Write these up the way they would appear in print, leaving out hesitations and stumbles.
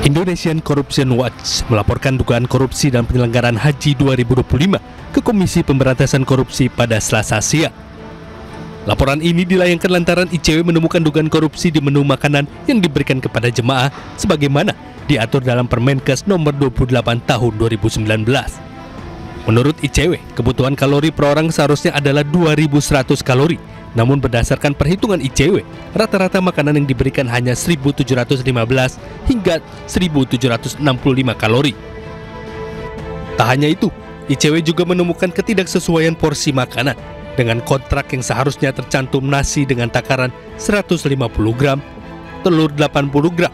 Indonesian Corruption Watch melaporkan dugaan korupsi dalam penyelenggaraan Haji 2025 ke Komisi Pemberantasan Korupsi pada Selasa siang. Laporan ini dilayangkan lantaran ICW menemukan dugaan korupsi di menu makanan yang diberikan kepada jemaah sebagaimana diatur dalam Permenkes nomor 28 tahun 2019. Menurut ICW, kebutuhan kalori per orang seharusnya adalah 2.100 kalori. Namun berdasarkan perhitungan ICW, rata-rata makanan yang diberikan hanya 1.715 hingga 1.765 kalori. Tak hanya itu, ICW juga menemukan ketidaksesuaian porsi makanan dengan kontrak yang seharusnya tercantum nasi dengan takaran 150 gram, telur 80 gram,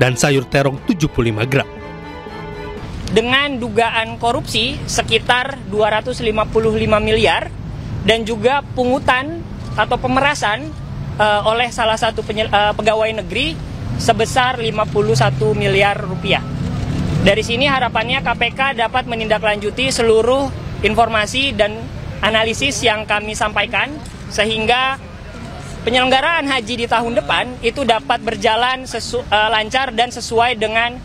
dan sayur terong 75 gram. Dengan dugaan korupsi sekitar 255 miliar dan juga pungutan atau pemerasan oleh salah satu pegawai negeri sebesar 51 miliar rupiah. Dari sini harapannya KPK dapat menindaklanjuti seluruh informasi dan analisis yang kami sampaikan sehingga penyelenggaraan haji di tahun depan itu dapat berjalan lancar dan sesuai dengan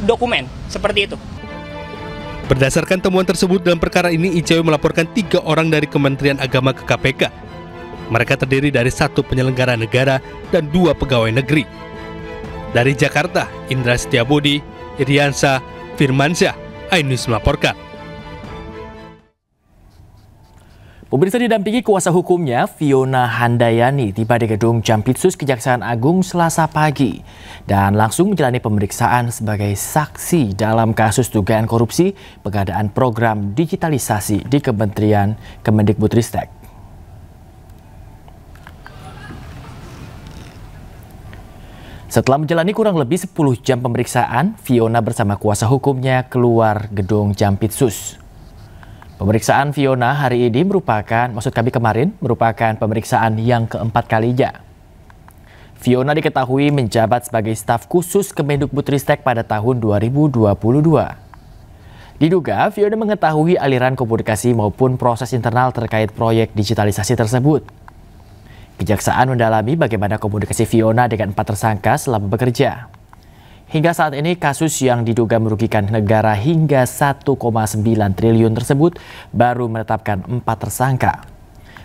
dokumen seperti itu. Berdasarkan temuan tersebut dalam perkara ini, ICW melaporkan 3 orang dari Kementerian Agama ke KPK. Mereka terdiri dari 1 penyelenggara negara dan 2 pegawai negeri. Dari Jakarta, Indra Setiabudi, Iriansa, Firmansyah, iNews melaporkan. Pemirsa didampingi kuasa hukumnya, Fiona Handayani tiba di gedung Jampitsus Kejaksaan Agung Selasa pagi dan langsung menjalani pemeriksaan sebagai saksi dalam kasus dugaan korupsi pengadaan program digitalisasi di Kementerian Kemendikbudristek. Setelah menjalani kurang lebih 10 jam pemeriksaan, Fiona bersama kuasa hukumnya keluar gedung Jampitsus. Pemeriksaan Fiona hari ini merupakan pemeriksaan yang keempat kalinya. Fiona diketahui menjabat sebagai staf khusus Kemendikbudristek pada tahun 2022. Diduga Fiona mengetahui aliran komunikasi maupun proses internal terkait proyek digitalisasi tersebut. Kejaksaan mendalami bagaimana komunikasi Fiona dengan 4 tersangka selama bekerja. Hingga saat ini kasus yang diduga merugikan negara hingga 1,9 triliun tersebut baru menetapkan 4 tersangka.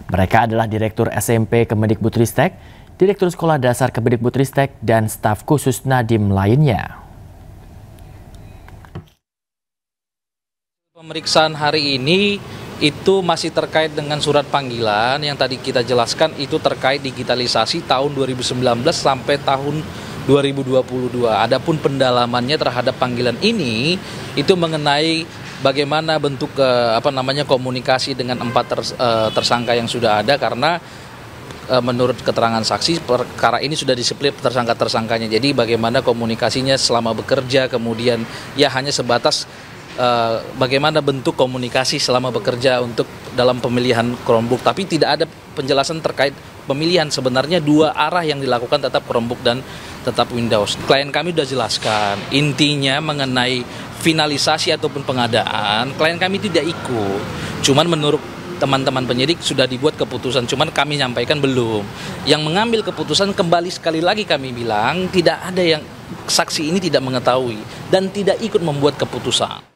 Mereka adalah Direktur SMP Kemendikbudristek, Direktur Sekolah Dasar Kemendikbudristek, dan staf khusus Nadiem lainnya. Pemeriksaan hari ini itu masih terkait dengan surat panggilan yang tadi kita jelaskan, itu terkait digitalisasi tahun 2019 sampai tahun 2022. Adapun pendalamannya terhadap panggilan ini itu mengenai bagaimana bentuk komunikasi dengan 4 tersangka yang sudah ada, karena menurut keterangan saksi perkara ini sudah displit tersangka-tersangkanya. Jadi bagaimana komunikasinya selama bekerja, kemudian ya hanya sebatas bagaimana bentuk komunikasi selama bekerja untuk dalam pemilihan Chromebook, tapi tidak ada penjelasan terkait pemilihan. Sebenarnya 2 arah yang dilakukan, tetap Chromebook dan tetap Windows. Klien kami sudah jelaskan, intinya mengenai finalisasi ataupun pengadaan, klien kami tidak ikut. Cuman menurut teman-teman penyidik sudah dibuat keputusan, cuman kami nyampaikan belum. Yang mengambil keputusan, kembali sekali lagi kami bilang, tidak ada yang saksi ini tidak mengetahui dan tidak ikut membuat keputusan.